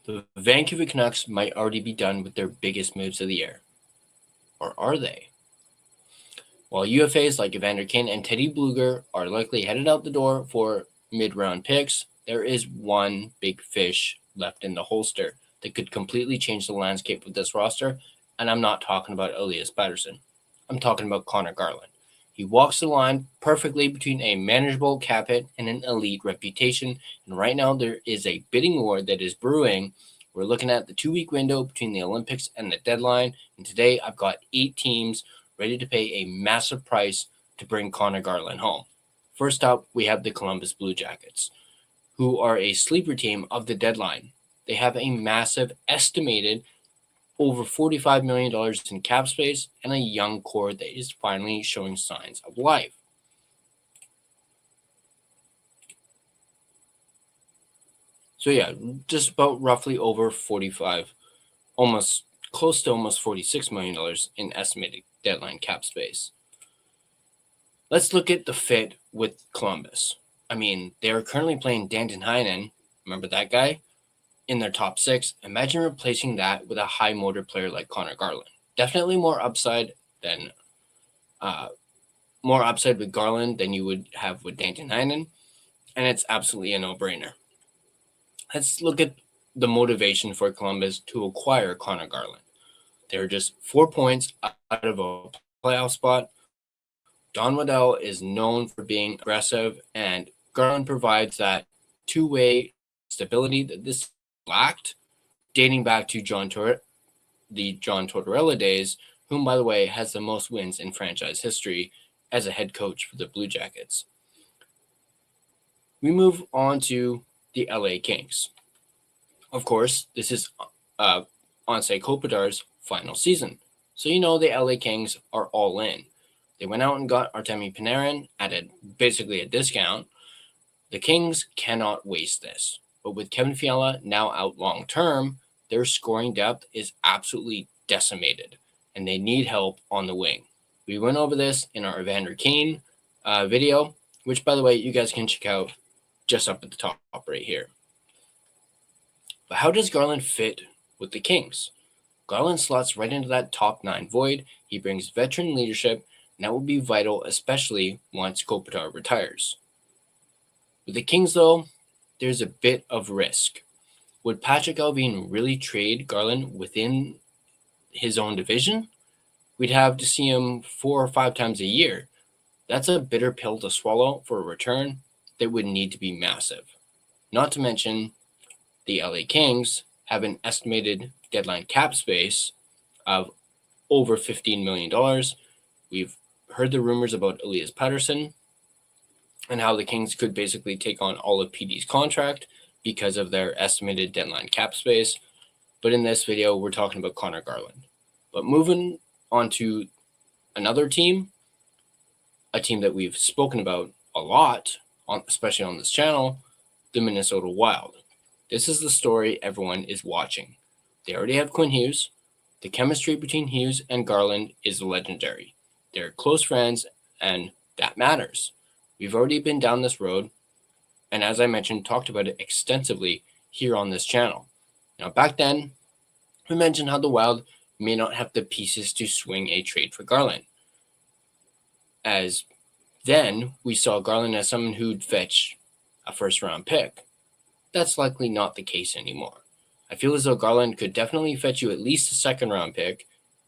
The Vancouver Canucks might already be done with their biggest moves of the year. Or are they? While UFAs like Evander Kane and Teddy Bluger are likely headed out the door for mid-round picks, there is one big fish left in the holster that could completely change the landscape with this roster, and I'm not talking about Elias Pettersson. I'm talking about Conor Garland. He walks the line perfectly between a manageable cap hit and an elite reputation, and right now there is a bidding war that is brewing. We're looking at the 2-week window between the Olympics and the deadline, and today I've got 8 teams ready to pay a massive price to bring Conor Garland home. First up, we have the Columbus Blue Jackets, who are a sleeper team of the deadline. They have a massive estimated over $45 million in cap space and a young core that is finally showing signs of life. So yeah, just about roughly over 45, almost close to almost $46 million in estimated deadline cap space. Let's look at the fit with Columbus. I mean, they are currently playing Danton Heinen, remember that guy, in their top 6. Imagine replacing that with a high motor player like Conor Garland. Definitely more upside with Garland than you would have with Danton Heinen, and it's absolutely a no-brainer. Let's look at the motivation for Columbus to acquire Conor Garland. They're just 4 points out of a playoff spot. Don Waddell is known for being aggressive, and Garland provides that two-way stability that this lacked, dating back to the John Tortorella days, whom, by the way, has the most wins in franchise history as a head coach for the Blue Jackets. We move on to the LA Kings. Of course, this is Anze Kopitar's final season, so you know the LA Kings are all in. They went out and got Artemi Panarin at basically a discount. The Kings cannot waste this. But with Kevin Fiala now out long term, their scoring depth is absolutely decimated, and they need help on the wing. We went over this in our Evander Kane video, which, by the way, you guys can check out just up at the top right here. But how does Garland fit with the Kings? Garland slots right into that top 9 void. He brings veteran leadership, and that will be vital, especially once Kopitar retires. With the Kings, though, there's a bit of risk. Would Patrick Allvin really trade Garland within his own division? We'd have to see him 4 or 5 times a year. That's a bitter pill to swallow for a return that would need to be massive. Not to mention, the LA Kings have an estimated deadline cap space of over $15 million. We've heard the rumors about Elias Pettersson and how the Kings could basically take on all of PD's contract because of their estimated deadline cap space. But in this video, we're talking about Conor Garland. But moving on to another team, a team that we've spoken about a lot, especially on this channel, the Minnesota Wild. This is the story everyone is watching. They already have Quinn Hughes. The chemistry between Hughes and Garland is legendary. They're close friends, and that matters. We've already been down this road, and as I mentioned, talked about it extensively here on this channel. Now, back then, we mentioned how the Wild may not have the pieces to swing a trade for Garland. As then, we saw Garland as someone who'd fetch a first-round pick. That's likely not the case anymore. I feel as though Garland could definitely fetch you at least a second-round pick,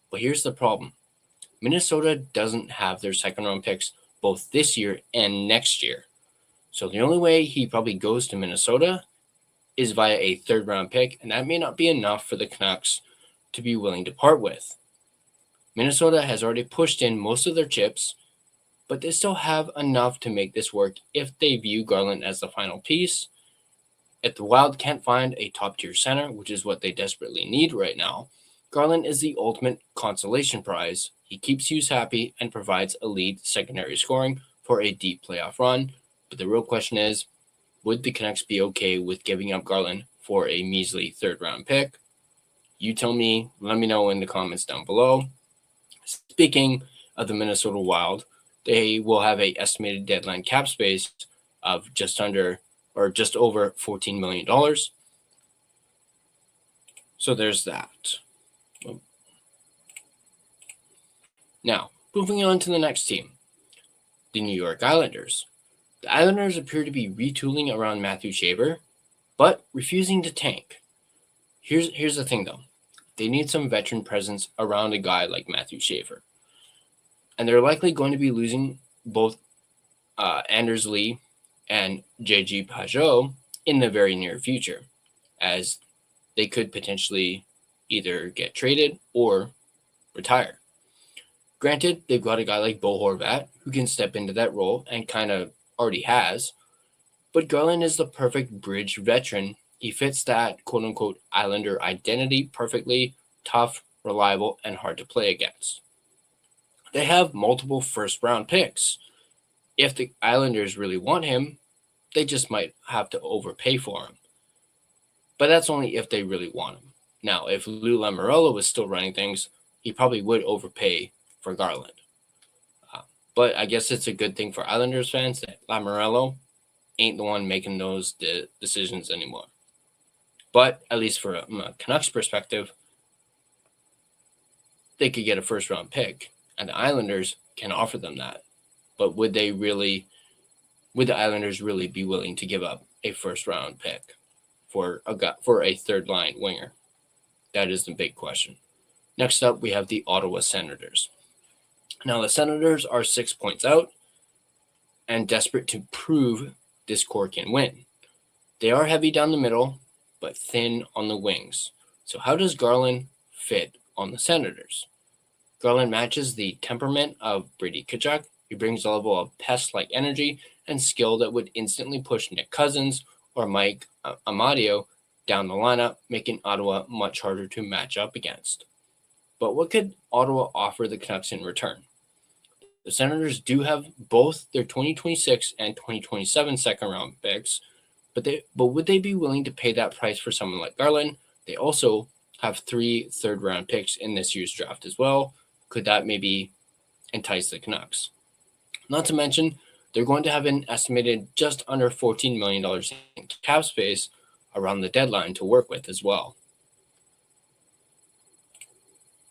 but here's the problem. Minnesota doesn't have their second-round picks both this year and next year. So the only way he probably goes to Minnesota is via a third-round pick, and that may not be enough for the Canucks to be willing to part with. Minnesota has already pushed in most of their chips, but they still have enough to make this work if they view Garland as the final piece. If the Wild can't find a top-tier center, which is what they desperately need right now, Garland is the ultimate consolation prize. He keeps Hughes happy and provides elite secondary scoring for a deep playoff run. But the real question is, would the Canucks be okay with giving up Garland for a measly third-round pick? You tell me. Let me know in the comments down below. Speaking of the Minnesota Wild, they will have an estimated deadline cap space of just over $14 million. So there's that. Now, moving on to the next team, the New York Islanders. The Islanders appear to be retooling around Matthew Shaver, but refusing to tank. Here's the thing, though. They need some veteran presence around a guy like Matthew Shaver. And they're likely going to be losing both Anders Lee and JG Pajot in the very near future, as they could potentially either get traded or retire. Granted, they've got a guy like Bo Horvat who can step into that role and kind of already has, but Garland is the perfect bridge veteran. He fits that quote-unquote Islander identity perfectly: tough, reliable, and hard to play against. They have multiple first-round picks. If the Islanders really want him, they just might have to overpay for him. But that's only if they really want him. Now, if Lou Lamoriello was still running things, he probably would overpay for Garland. But I guess it's a good thing for Islanders fans that Lamoriello ain't the one making those decisions anymore. But at least from a Canucks perspective, they could get a first-round pick, and the Islanders can offer them that. But would the Islanders really be willing to give up a first-round pick for a third-line winger? That is the big question. Next up, we have the Ottawa Senators. Now, the Senators are 6 points out and desperate to prove this core can win. They are heavy down the middle, but thin on the wings. So how does Garland fit on the Senators? Garland matches the temperament of Brady Tkachuk. He brings a level of pest-like energy and skill that would instantly push Nick Cousins or Mike Amadio down the lineup, making Ottawa much harder to match up against. But what could Ottawa offer the Canucks in return? The Senators do have both their 2026 and 2027 second-round picks, but would they be willing to pay that price for someone like Garland? They also have 3 third-round picks in this year's draft as well. Could that maybe entice the Canucks? Not to mention, they're going to have an estimated just under $14 million in cap space around the deadline to work with as well,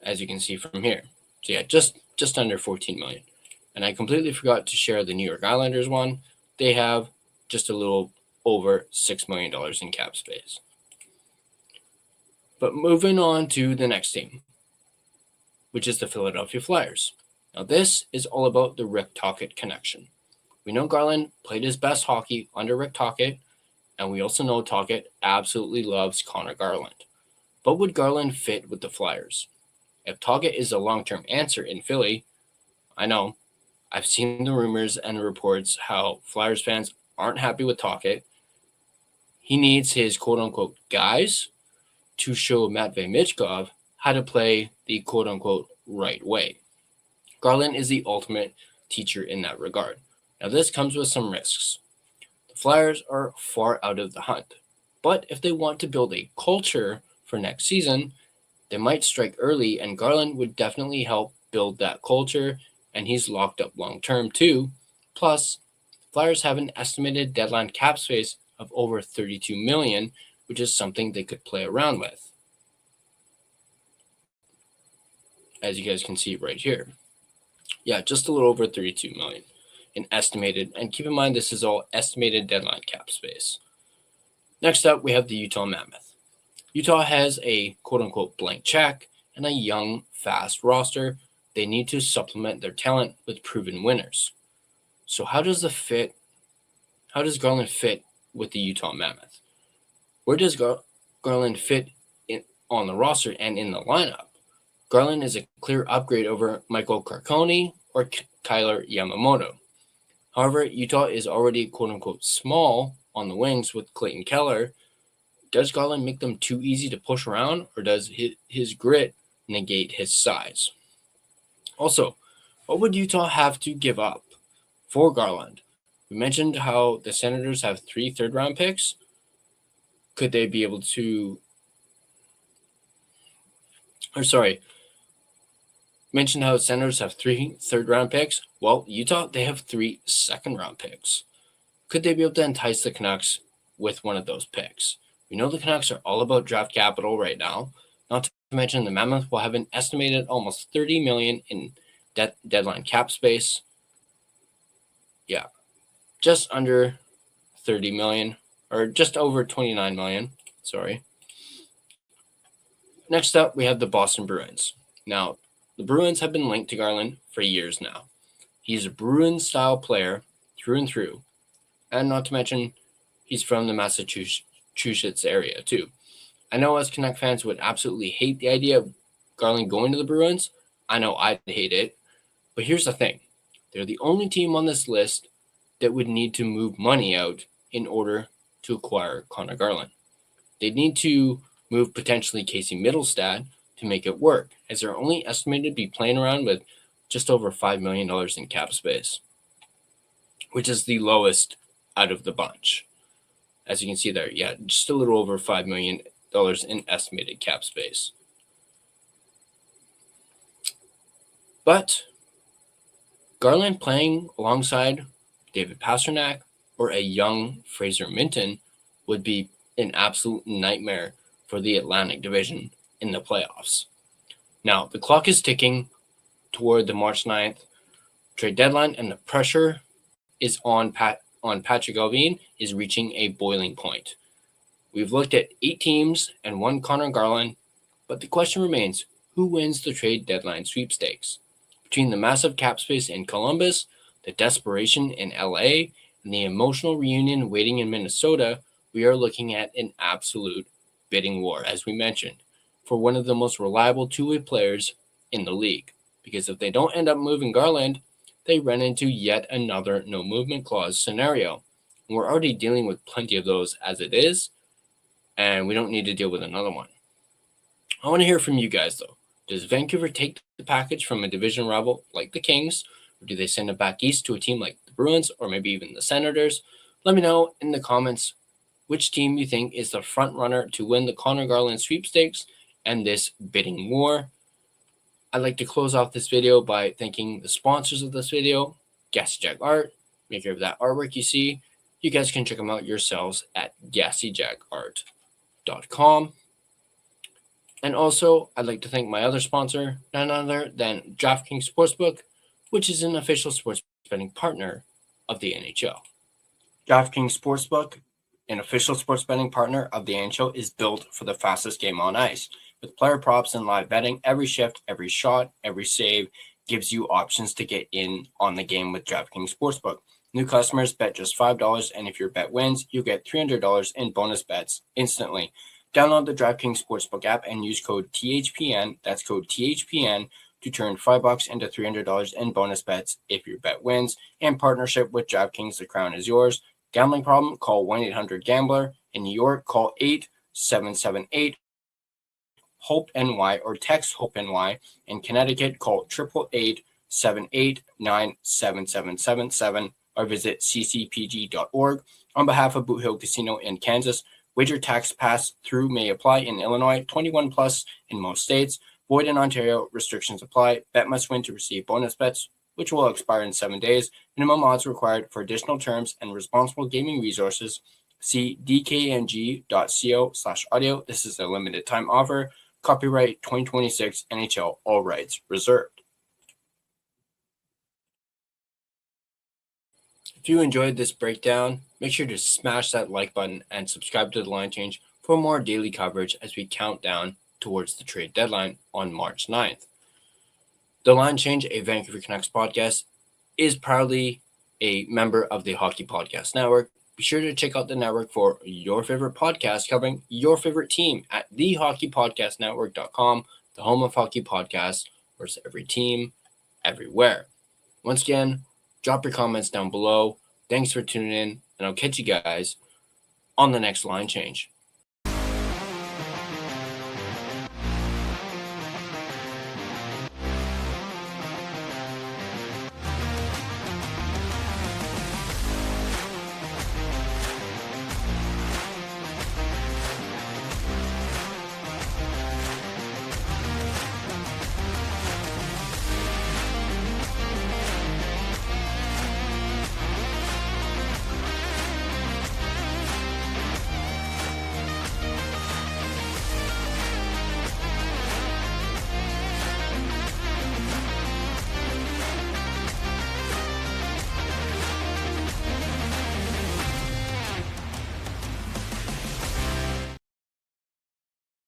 as you can see from here. So yeah, just under $14 million. And I completely forgot to share the New York Islanders one. They have just a little over $6 million in cap space. But moving on to the next team, which is the Philadelphia Flyers. Now this is all about the Rick Tocchet connection. We know Garland played his best hockey under Rick Tocchet, and we also know Tocchet absolutely loves Conor Garland. But would Garland fit with the Flyers? If Tocchet is a long-term answer in Philly, I know, I've seen the rumors and the reports how Flyers fans aren't happy with Tocchet. He needs his quote-unquote guys to show Matvei Michkov how to play the quote-unquote right way. Garland is the ultimate teacher in that regard. Now this comes with some risks. The Flyers are far out of the hunt, but if they want to build a culture for next season, they might strike early, and Garland would definitely help build that culture, and he's locked up long-term too. Plus, Flyers have an estimated deadline cap space of over $32 million, which is something they could play around with, as you guys can see right here. Yeah, just a little over $32 million in estimated, and keep in mind this is all estimated deadline cap space. Next up, we have the Utah Mammoth. Utah has a quote-unquote blank check and a young, fast roster. They need to supplement their talent with proven winners. So how does Garland fit with the Utah Mammoth? Where does Garland fit on the roster and in the lineup? Garland is a clear upgrade over Michael Carcone or Kyler Yamamoto. However, Utah is already quote-unquote small on the wings with Clayton Keller. Does Garland make them too easy to push around, or does his grit negate his size? Also, what would Utah have to give up for Garland? We mentioned how the Senators have 3 third-round picks. Could they be able to... mentioned how the Senators have 3 third-round picks. Well, Utah, they have 3 second-round picks. Could they be able to entice the Canucks with one of those picks? We know the Canucks are all about draft capital right now. Not to mention the Mammoth will have an estimated almost $30 million in deadline cap space. Yeah, just under $30 million, or just over $29 million. Sorry. Next up, we have the Boston Bruins. Now, the Bruins have been linked to Garland for years now. He's a Bruins-style player through and through, and not to mention, he's from the Massachusetts area too. I know us Canuck fans would absolutely hate the idea of Garland going to the Bruins. I know I'd hate it, but here's the thing. They're the only team on this list that would need to move money out in order to acquire Conor Garland. They'd need to move potentially Casey Middlestad to make it work, as they're only estimated to be playing around with just over $5 million in cap space, which is the lowest out of the bunch. As you can see there, yeah, just a little over $5 million in estimated cap space. But Garland playing alongside David Pastrnak or a young Fraser Minton would be an absolute nightmare for the Atlantic Division in the playoffs. Now, the clock is ticking toward the March 9th trade deadline, and the pressure is on Patrick Allvin is reaching a boiling point. We've looked at 8 teams and 1 Conor Garland, but the question remains, who wins the trade deadline sweepstakes? Between the massive cap space in Columbus, the desperation in LA, and the emotional reunion waiting in Minnesota, we are looking at an absolute bidding war, as we mentioned, for one of the most reliable two-way players in the league. Because if they don't end up moving Garland, they run into yet another no movement clause scenario. And we're already dealing with plenty of those as it is, and we don't need to deal with another one. I want to hear from you guys, though. Does Vancouver take the package from a division rival like the Kings, or do they send it back east to a team like the Bruins, or maybe even the Senators? Let me know in the comments which team you think is the front runner to win the Conor Garland sweepstakes and this bidding war. I'd like to close off this video by thanking the sponsors of this video, Gassy Jack Art, maker of that artwork you see. You guys can check them out yourselves at GassyJackArt.com. And also, I'd like to thank my other sponsor, none other than DraftKings Sportsbook, which is an official sports betting partner of the NHL. DraftKings Sportsbook, an official sports betting partner of the NHL, is built for the fastest game on ice. With player props and live betting, every shift, every shot, every save gives you options to get in on the game with DraftKings Sportsbook. New customers bet just $5, and if your bet wins, you get $300 in bonus bets instantly. Download the DraftKings Sportsbook app and use code THPN, that's code THPN, to turn $5 into $300 in bonus bets if your bet wins. In partnership with DraftKings, the crown is yours. Gambling problem? Call 1-800-GAMBLER. In New York, call 877-8-HOPE-NY or text HOPE-NY. In Connecticut, call 888-789-7777 or visit ccpg.org. On behalf of Boot Hill Casino in Kansas, wager tax pass-through may apply in Illinois, 21 plus in most states. Void in Ontario, restrictions apply. Bet must win to receive bonus bets, which will expire in 7 days. Minimum odds required. For additional terms and responsible gaming resources, see dkng.co/audio. This is a limited time offer. Copyright 2026 NHL, all rights reserved. If you enjoyed this breakdown, make sure to smash that like button and subscribe to The Line Change for more daily coverage as we count down towards the trade deadline on March 9th. The Line Change, a Vancouver Canucks podcast, is proudly a member of the Hockey Podcast Network. Be sure to check out the network for your favorite podcast covering your favorite team at thehockeypodcastnetwork.com, the home of hockey podcasts, where it's every team, everywhere. Once again, drop your comments down below. Thanks for tuning in, and I'll catch you guys on the next Line Change.